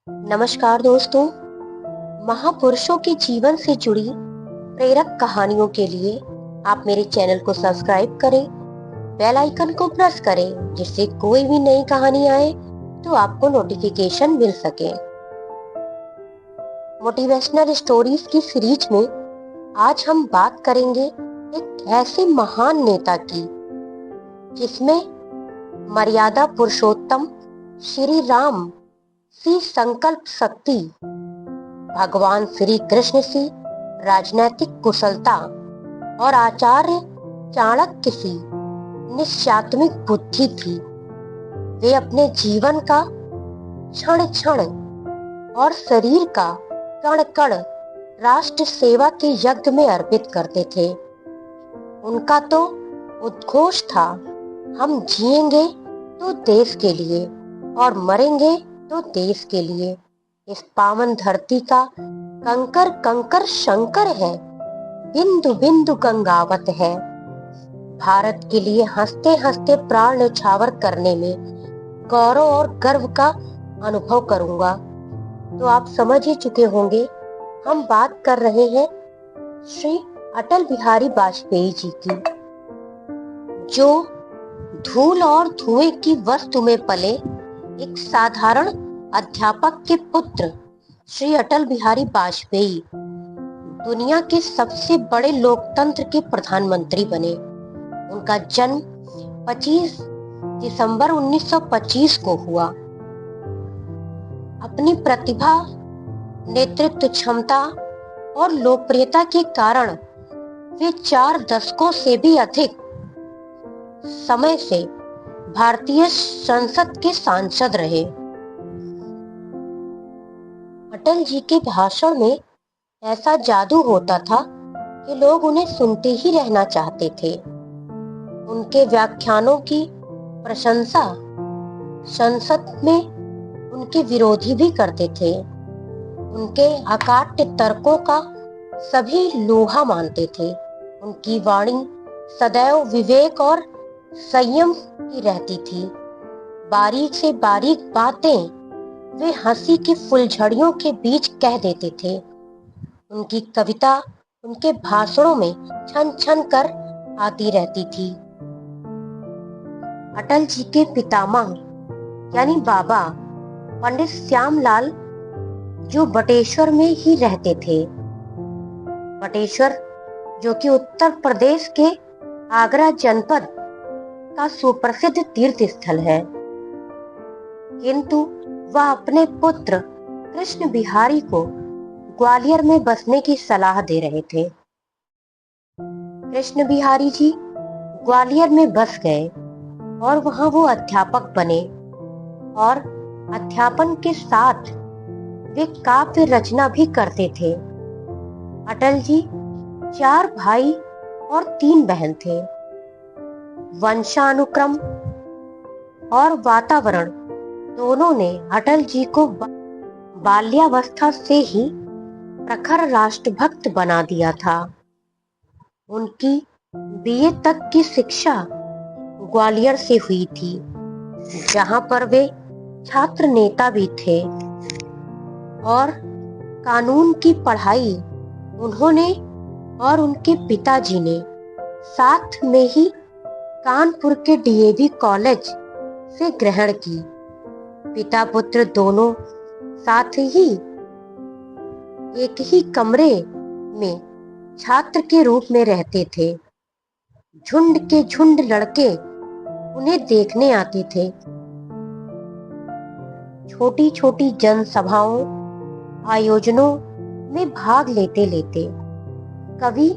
नमस्कार दोस्तों। महापुरुषों के जीवन से जुड़ी प्रेरक कहानियों के लिए आप मेरे चैनल को सब्सक्राइब करें, बेल आइकन को प्रेस करें जिससे कोई भी नई कहानी आए तो आपको नोटिफिकेशन मिल सके। मोटिवेशनल स्टोरीज की सीरीज में आज हम बात करेंगे एक ऐसे महान नेता की जिसमें मर्यादा पुरुषोत्तम श्री राम सी संकल्प शक्ति, भगवान श्री कृष्ण सी राजनैतिक कुशलता और आचार्य चाणक्य सी निश्चात्मिक बुद्धि थी। वे अपने जीवन का क्षण क्षण और शरीर का कण कण राष्ट्र सेवा के यज्ञ में अर्पित करते थे। उनका तो उद्घोष था, हम जिएंगे तो देश के लिए और मरेंगे तो देश के लिए। इस पावन धरती का कंकर कंकर शंकर है, बिंदु बिंदु गंगावत है। भारत के लिए हंसते हंसते प्राण न्यौछावर करने में गौरव और गर्व का अनुभव करूंगा। तो आप समझ ही चुके होंगे, हम बात कर रहे हैं श्री अटल बिहारी वाजपेयी जी की, जो धूल और धुएं की वस्तु में पले एक साधारण अध्यापक के पुत्र श्री अटल बिहारी वाजपेयी दुनिया के सबसे बड़े लोकतंत्र के प्रधानमंत्री बने। उनका जन्म 25 दिसंबर 1925 को हुआ। अपनी प्रतिभा, नेतृत्व क्षमता और लोकप्रियता के कारण वे 4 दशकों से भी अधिक समय से भारतीय संसद के सांसद रहे। अटल जी के भाषण में ऐसा जादू होता था कि लोग उन्हें सुनते ही रहना चाहते थे। उनके व्याख्यानों की प्रशंसा संसद में उनके विरोधी भी करते थे। उनके अकाट्य तर्कों का सभी लोहा मानते थे। उनकी वाणी सदैव विवेक और संयम की रहती थी। बारीक से बारीक बातें वे हंसी की फुलझड़ियों के बीच कह देते थे। उनकी कविता उनके भाषणों में छन छन कर आती रहती थी। अटल जी के पितामह यानी बाबा पंडित श्यामलाल जो बटेश्वर में ही रहते थे। बटेश्वर जो कि उत्तर प्रदेश के आगरा जनपद का सुप्रसिद्ध तीर्थ स्थल है, किंतु वह अपने पुत्र कृष्ण बिहारी को ग्वालियर में बसने की सलाह दे रहे थे। कृष्ण बिहारी जी ग्वालियर में बस गए और वहां वो अध्यापक बने और अध्यापन के साथ वे काव्य रचना भी करते थे। अटल जी 4 भाई और 3 बहन थे। वंशानुक्रम और वातावरण दोनों ने अटल जी को बाल्यावस्था से ही प्रखर राष्ट्रभक्त बना दिया था। उनकी बीए तक की शिक्षा ग्वालियर से हुई थी, जहां पर वे छात्र नेता भी थे, और कानून की पढ़ाई उन्होंने और उनके पिताजी ने साथ में ही कानपुर के डीएवी कॉलेज से ग्रहण की। पिता पुत्र दोनों साथ ही एक ही कमरे में छात्र के रूप में रहते थे। झुंड के झुंड लड़के उन्हें देखने आते थे। छोटी छोटी जनसभाओं, आयोजनों में भाग लेते लेते कवि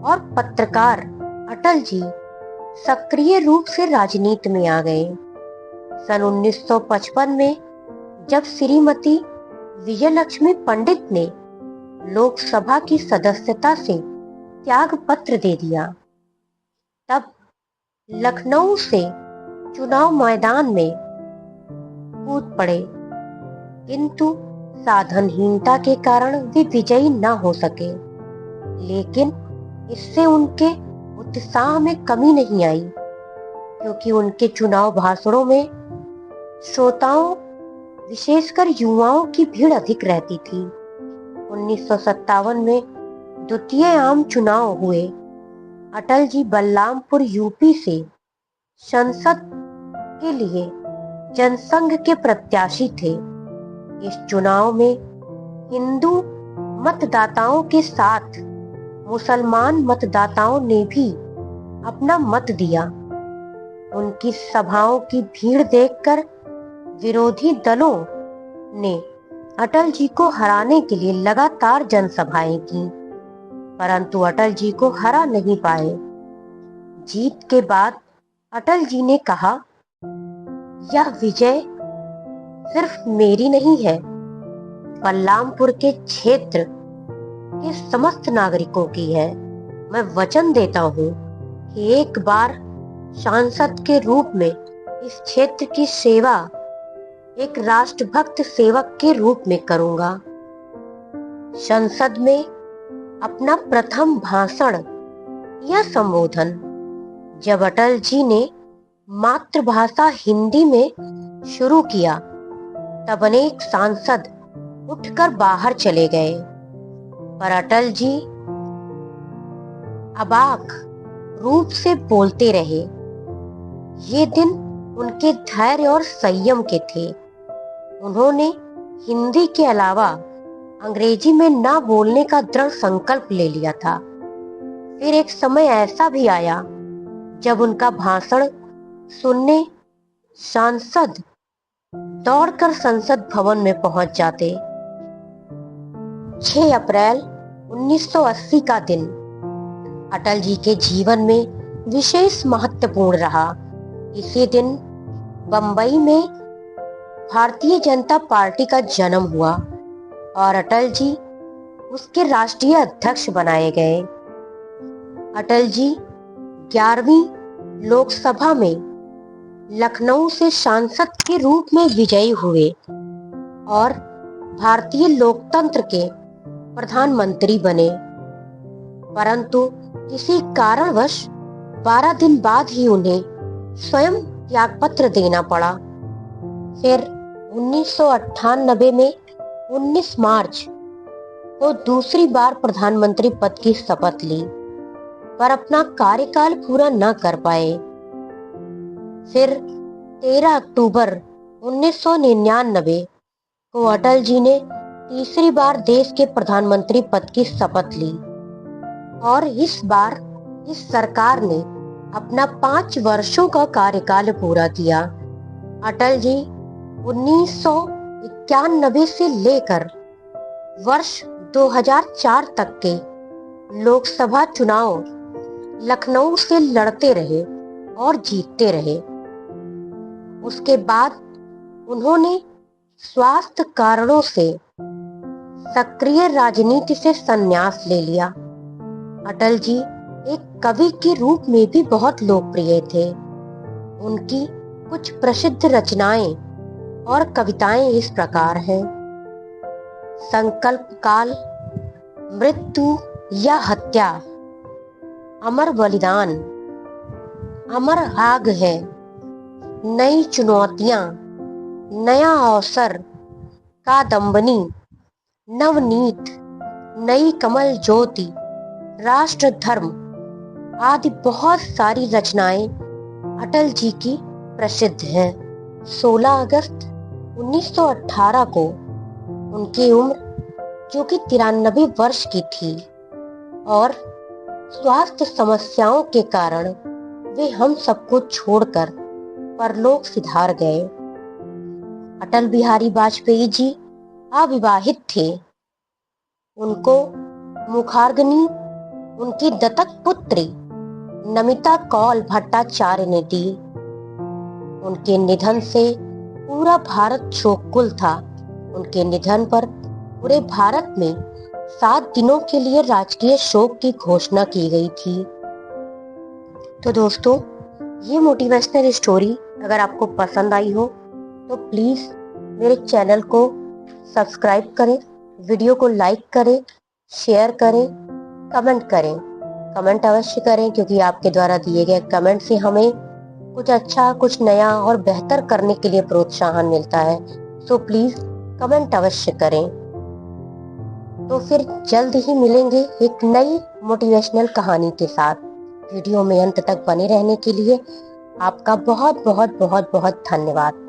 और पत्रकार अटल जी सक्रिय रूप से राजनीति में आ गए। सन 1955 में जब श्रीमती विजयलक्ष्मी पंडित ने लोकसभा की सदस्यता से त्याग पत्र दे दिया, तब लखनऊ से चुनाव मैदान में कूद पड़े, किंतु साधनहीनता के कारण वे विजयी न हो सके। लेकिन इससे उनके उत्साह में कमी नहीं आई, क्योंकि उनके चुनाव भाषणों में श्रोताओं विशेषकर युवाओं की भीड़ अधिक रहती थी। 1957 में द्वितीय आम चुनाव हुए। अटल जी बलरामपुर यूपी से संसद के लिए जनसंघ के प्रत्याशी थे। इस चुनाव में हिंदू मतदाताओं के साथ मुसलमान मतदाताओं ने भी अपना मत दिया। उनकी सभाओं की भीड़ देखकर विरोधी दलों ने अटल जी को हराने के लिए लगातार जनसभाएं की, परंतु अटल जी को हरा नहीं पाए। जीत के बाद अटल जी ने कहा, यह विजय सिर्फ मेरी नहीं है, बलरामपुर के क्षेत्र के समस्त नागरिकों की है। मैं वचन देता हूँ कि एक बार सांसद के रूप में इस क्षेत्र की सेवा एक राष्ट्रभक्त सेवक के रूप में करूंगा। संसद में अपना प्रथम भाषण या संबोधन जब अटल जी ने मातृभाषा हिंदी में शुरू किया, तब अनेक सांसद उठकर बाहर चले गए, पर अटल जी अबाक रूप से बोलते रहे। ये दिन उनके धैर्य और संयम के थे। उन्होंने हिंदी के अलावा अंग्रेजी में ना बोलने का दृढ़ संकल्प ले लिया था। फिर एक समय ऐसा भी आया जब उनका भाषण सुनने सांसद दौड़कर संसद भवन में पहुंच जाते। 6 अप्रैल 1980 का दिन अटल जी के जीवन में विशेष महत्वपूर्ण रहा। इसी दिन बंबई में भारतीय जनता पार्टी का जन्म हुआ और अटल जी उसके राष्ट्रीय अध्यक्ष बनाए गए। अटल जी 11वीं लोकसभा में लखनऊ से सांसद के रूप में विजयी हुए और भारतीय लोकतंत्र के प्रधानमंत्री बने, परंतु किसी कारणवश 12 दिन बाद ही उन्हें स्वयं त्यागपत्र देना पड़ा। फिर 1998 में 19 मार्च को दूसरी बार प्रधानमंत्री पद की शपथ ली, पर अपना कार्यकाल पूरा न कर पाए। फिर 13 अक्टूबर 1999 को अटल जी ने तीसरी बार देश के प्रधानमंत्री पद की शपथ ली और इस बार इस सरकार ने अपना 5 वर्षों का कार्यकाल पूरा किया। अटल जी 1991 से लेकर वर्ष 2004 तक के लोकसभा चुनाव लखनऊ से लड़ते रहे और जीतते रहे। उसके बाद उन्होंने स्वास्थ्य कारणों से सक्रिय राजनीति से संन्यास ले लिया। अटल जी एक कवि के रूप में भी बहुत लोकप्रिय थे। उनकी कुछ प्रसिद्ध रचनाएं और कविताएं इस प्रकार हैं। संकल्प काल, मृत्यु या हत्या, अमर बलिदान, अमर आग है, नई चुनौतियां, नया अवसर, कादम्बनी, नवनीत, नई कमल ज्योति, राष्ट्र धर्म आदि बहुत सारी रचनाएं अटल जी की प्रसिद्ध हैं। 16 अगस्त 1918 को उनकी उम्र जो कि 93 वर्ष की थी और स्वास्थ्य समस्याओं के कारण वे हम सबको छोड़कर परलोक सिधार गए। अटल बिहारी वाजपेयी जी अविवाहित थे। उनको मुखाग्नि उनकी दत्तक पुत्री नमिता कौल भट्टाचार्य ने दी। उनके निधन से पूरा भारत शोककुल था। उनके निधन पर पूरे भारत में 7 दिनों के लिए राजकीय शोक की घोषणा की गई थी। तो दोस्तों, ये मोटिवेशनल स्टोरी अगर आपको पसंद आई हो तो प्लीज मेरे चैनल को सब्सक्राइब करें, वीडियो को लाइक करें, शेयर करें, कमेंट करें। कमेंट अवश्य करें क्योंकि आपके द्वारा दिए गए कमेंट से हमें कुछ अच्छा, कुछ नया और बेहतर करने के लिए प्रोत्साहन मिलता है। सो प्लीज कमेंट अवश्य करें। तो फिर जल्द ही मिलेंगे एक नई मोटिवेशनल कहानी के साथ। वीडियो में अंत तक बने रहने के लिए आपका बहुत बहुत बहुत बहुत धन्यवाद।